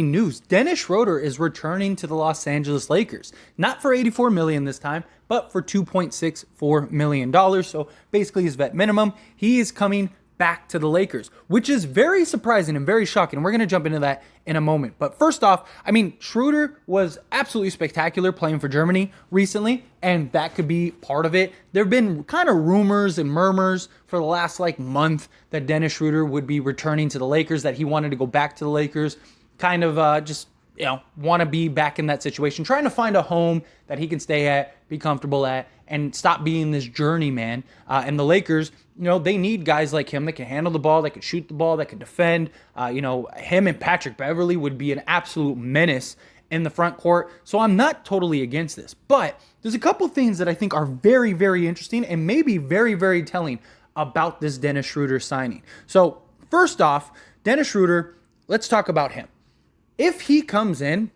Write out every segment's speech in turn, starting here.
news. Dennis Schroeder is returning to the Los Angeles Lakers. Not for $84 million this time, but for $2.64 million. So basically his vet minimum. He is coming back to the Lakers, which is very surprising and very shocking. We're going to jump into that in a moment. But first off, Schroeder was absolutely spectacular playing for Germany recently, and that could be part of it. There have been kind of rumors and murmurs for the last month that Dennis Schroeder would be returning to the Lakers, that he wanted to go back to the Lakers, kind of want to be back in that situation, trying to find a home that he can stay at, be comfortable at, and stop being this journeyman. And the Lakers, they need guys like him that can handle the ball, that can shoot the ball, that can defend. Him and Patrick Beverley would be an absolute menace in the front court. So I'm not totally against this. But there's a couple things that I think are very, very interesting and maybe very, very telling about this Dennis Schroeder signing. So first off, Dennis Schroeder, let's talk about him. If he comes in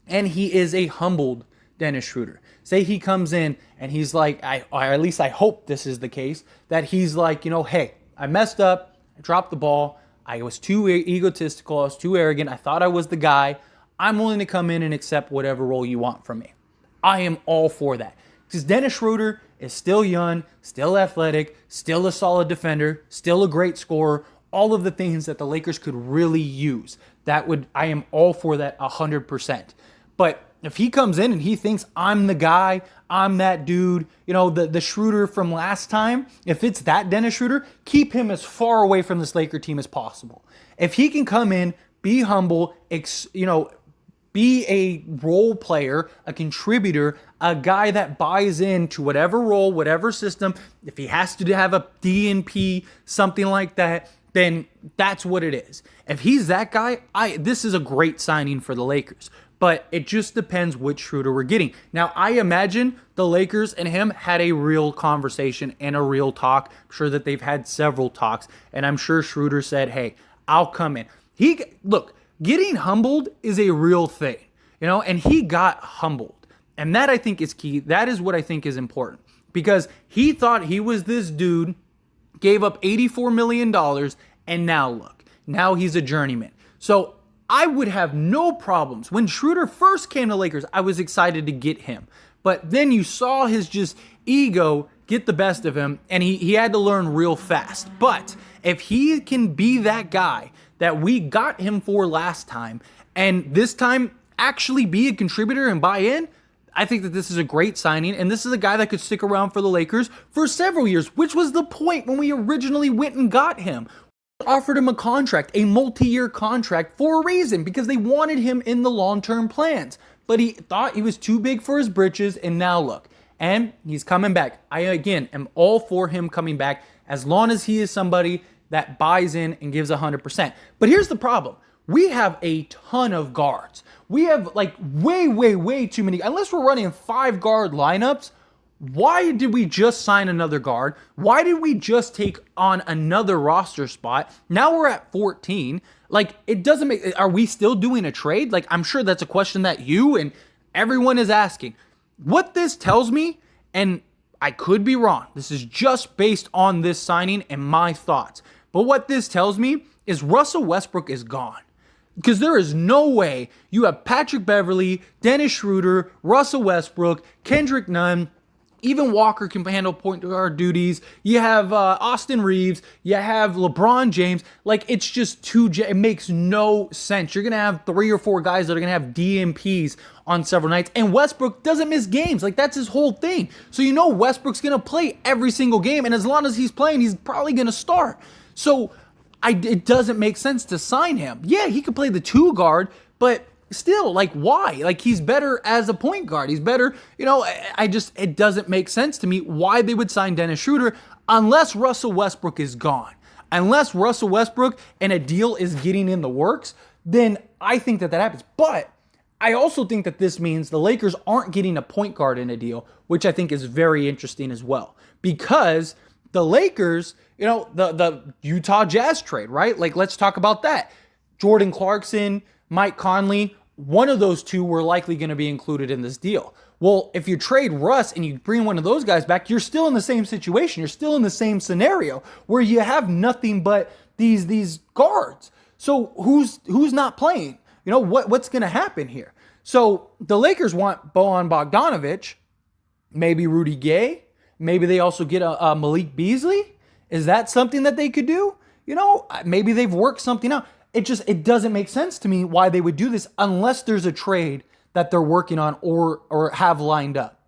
and he is a humbled Dennis Schroeder, say he comes in and he's like, or at least I hope this is the case, that he's like, hey, I messed up, I dropped the ball, I was too egotistical, I was too arrogant, I thought I was the guy, I'm willing to come in and accept whatever role you want from me. I am all for that. Because Dennis Schroeder is still young, still athletic, still a solid defender, still a great scorer, all of the things that the Lakers could really use. I am all for that 100%. But if he comes in and he thinks I'm the guy, I'm that dude, the Schroeder from last time, if it's that Dennis Schroeder, keep him as far away from this Laker team as possible. If he can come in, be humble, be a role player, a contributor, a guy that buys into whatever role, whatever system, if he has to have a DNP, something like that, then that's what it is. If he's that guy, this is a great signing for the Lakers. But it just depends which Schroeder we're getting. Now, I imagine the Lakers and him had a real conversation and a real talk. I'm sure that they've had several talks. And I'm sure Schroeder said, hey, I'll come in. Look, getting humbled is a real thing, and he got humbled. And that I think is key. That is what I think is important. Because he thought he was this dude, gave up $84 million, and now he's a journeyman. So I would have no problems. When Schroeder first came to Lakers, I was excited to get him. But then you saw his just ego get the best of him, and he had to learn real fast. But if he can be that guy that we got him for last time, and this time actually be a contributor and buy in, I think that this is a great signing, and this is a guy that could stick around for the Lakers for several years, which was the point when we originally went and got him. Offered him a contract, a multi-year contract, for a reason, because they wanted him in the long-term plans. But he thought he was too big for his britches, and now look. And he's coming back. I, again, am all for him coming back as long as he is somebody that buys in and gives 100%. But here's the problem. We have a ton of guards. We have way too many. Unless we're running 5 guard lineups, why did we just sign another guard? Why did we just take on another roster spot? Now we're at 14. It doesn't make... Are we still doing a trade? I'm sure that's a question that you and everyone is asking. What this tells me, and I could be wrong, this is just based on this signing and my thoughts, but what this tells me is Russell Westbrook is gone. Because there is no way you have Patrick Beverley, Dennis Schroeder, Russell Westbrook, Kendrick Nunn, even Walker can handle point guard duties. You have Austin Reeves. You have LeBron James. It's just it makes no sense. You're going to have 3 or 4 guys that are going to have DMPs on several nights. And Westbrook doesn't miss games. That's his whole thing. So Westbrook's going to play every single game. And as long as he's playing, he's probably going to start. So it doesn't make sense to sign him. Yeah, he could play the 2 guard, but still, why? He's better as a point guard. He's better, it doesn't make sense to me why they would sign Dennis Schroeder unless Russell Westbrook is gone. Unless Russell Westbrook and a deal is getting in the works, then I think that happens. But I also think that this means the Lakers aren't getting a point guard in a deal, which I think is very interesting as well. Because the Lakers, the Utah Jazz trade, right? Let's talk about that. Jordan Clarkson, Mike Conley, one of those 2 were likely going to be included in this deal. Well, if you trade Russ and you bring one of those guys back, you're still in the same situation. You're still in the same scenario where you have nothing but these guards. So who's not playing? what's going to happen here? So the Lakers want Bojan Bogdanovic, maybe Rudy Gay, maybe they also get a Malik Beasley. Is that something that they could do? Maybe they've worked something out. It doesn't make sense to me why they would do this unless there's a trade that they're working on or have lined up.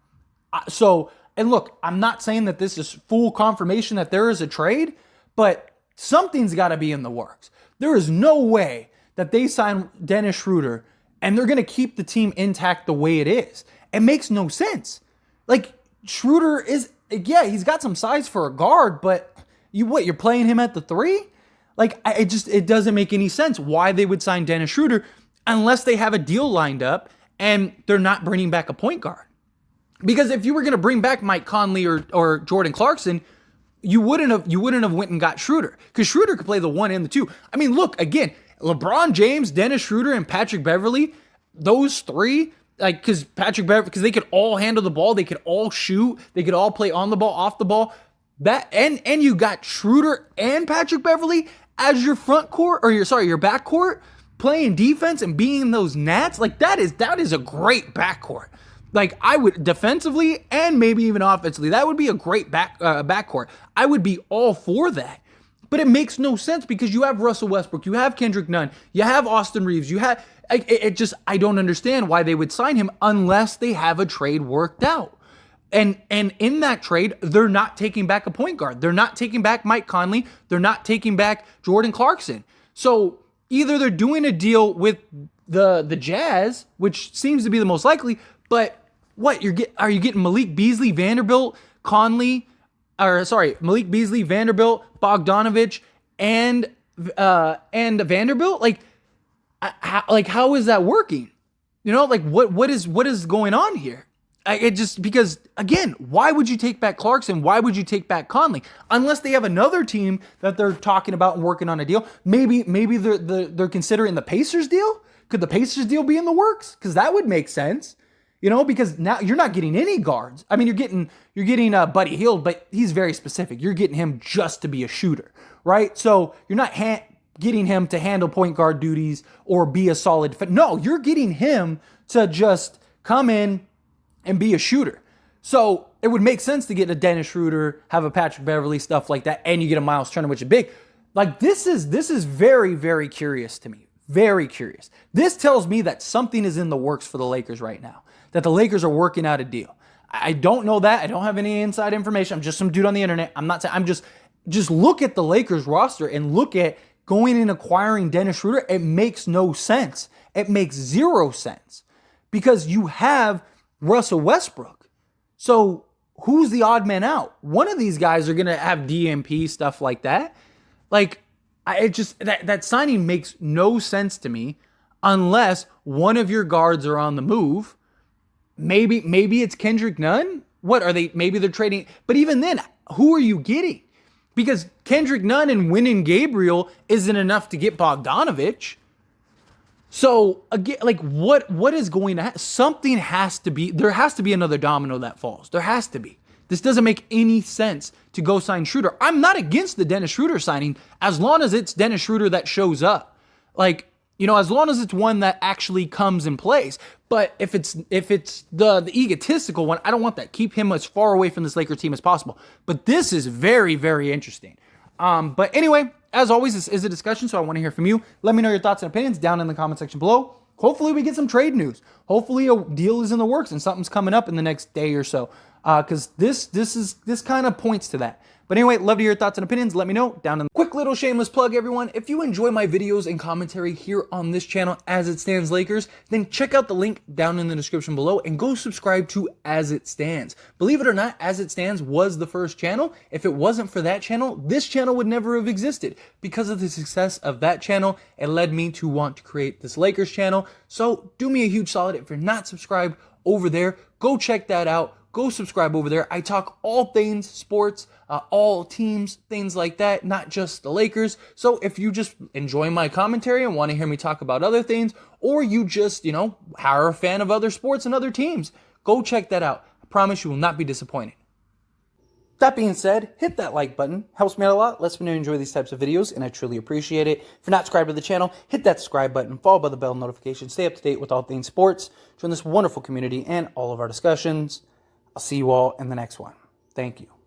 And look, I'm not saying that this is full confirmation that there is a trade, but something's got to be in the works. There is no way that they sign Dennis Schroeder and they're going to keep the team intact the way it is. It makes no sense. Like, Schroeder he's got some size for a guard, but you're playing him at the 3? Like, it doesn't make any sense why they would sign Dennis Schroeder unless they have a deal lined up and they're not bringing back a point guard. Because if you were going to bring back Mike Conley or Jordan Clarkson, you wouldn't have went and got Schroeder, because Schroeder could play the 1 and the 2. I mean, look, again, LeBron James, Dennis Schroeder, and Patrick Beverley, those 3, because they could all handle the ball, they could all shoot, they could all play on the ball, off the ball. And you got Schroeder and Patrick Beverley as your front court, your back court, playing defense and being those gnats. Like, that is a great backcourt. Like, I would, defensively and maybe even offensively, that would be a great backcourt. I would be all for that. But it makes no sense because you have Russell Westbrook, you have Kendrick Nunn, you have Austin Reeves, I don't understand why they would sign him unless they have a trade worked out. And in that trade, they're not taking back a point guard. They're not taking back Mike Conley. They're not taking back Jordan Clarkson. So either they're doing a deal with the Jazz, which seems to be the most likely, but are you getting Malik Beasley, Vanderbilt, Malik Beasley, Vanderbilt, Bogdanovic, and Vanderbilt? How is that working? What is going on here? Because, again, why would you take back Clarkson? Why would you take back Conley? Unless they have another team that they're talking about and working on a deal. Maybe they're considering the Pacers deal. Could the Pacers deal be in the works? Because that would make sense. Because now you're not getting any guards. I mean, you're getting Buddy Hield, but he's very specific. You're getting him just to be a shooter, right? So you're not getting him to handle point guard duties or be a solid defender. No, you're getting him to just come in and be a shooter. So it would make sense to get a Dennis Schroeder, have a Patrick Beverley, stuff like that, and you get a Miles Turner, which is big. Like, this is very, very curious to me. Very curious. This tells me that something is in the works for the Lakers right now, that the Lakers are working out a deal. I don't know that. I don't have any inside information. I'm just some dude on the internet. I'm just look at the Lakers roster and look at going and acquiring Dennis Schroeder. It makes no sense. It makes zero sense because you have Russell Westbrook. So who's the odd man out? One of these guys are going to have DMP, stuff like that. That signing makes no sense to me unless one of your guards are on the move. Maybe it's Kendrick Nunn. Maybe they're trading. But even then, who are you getting? Because Kendrick Nunn and winning Gabriel isn't enough to get Bogdanovic. So again, what is going to happen? Something has to be. There has to be another domino that falls. There has to be. This doesn't make any sense to go sign Schroeder. I'm not against the Dennis Schroeder signing as long as it's Dennis Schroeder that shows up. As long as it's one that actually comes in place. But if it's the egotistical one, I don't want that. Keep him as far away from this Lakers team as possible. But this is very, very interesting. But anyway, as always, this is a discussion, so I want to hear from you. Let me know your thoughts and opinions down in the comment section below. Hopefully we get some trade news. Hopefully a deal is in the works and something's coming up in the next day or so. Because this kind of points to that. But anyway, love to hear your thoughts and opinions. Let me know down in the quick little shameless plug, everyone. If you enjoy my videos and commentary here on this channel, As It Stands Lakers, then check out the link down in the description below and go subscribe to As It Stands. Believe it or not, As It Stands was the first channel. If it wasn't for that channel, this channel would never have existed. Because of the success of that channel, it led me to want to create this Lakers channel. So do me a huge solid. If you're not subscribed over there, go check that out. Go subscribe over there. I talk all things sports, all teams, things like that, not just the Lakers. So if you just enjoy my commentary and want to hear me talk about other things, or you just, are a fan of other sports and other teams, go check that out. I promise you will not be disappointed. That being said, hit that like button. Helps me out a lot. Lets me know you enjoy these types of videos, and I truly appreciate it. If you're not subscribed to the channel, hit that subscribe button, followed by the bell notification. Stay up to date with all things sports. Join this wonderful community and all of our discussions. I'll see you all in the next one. Thank you.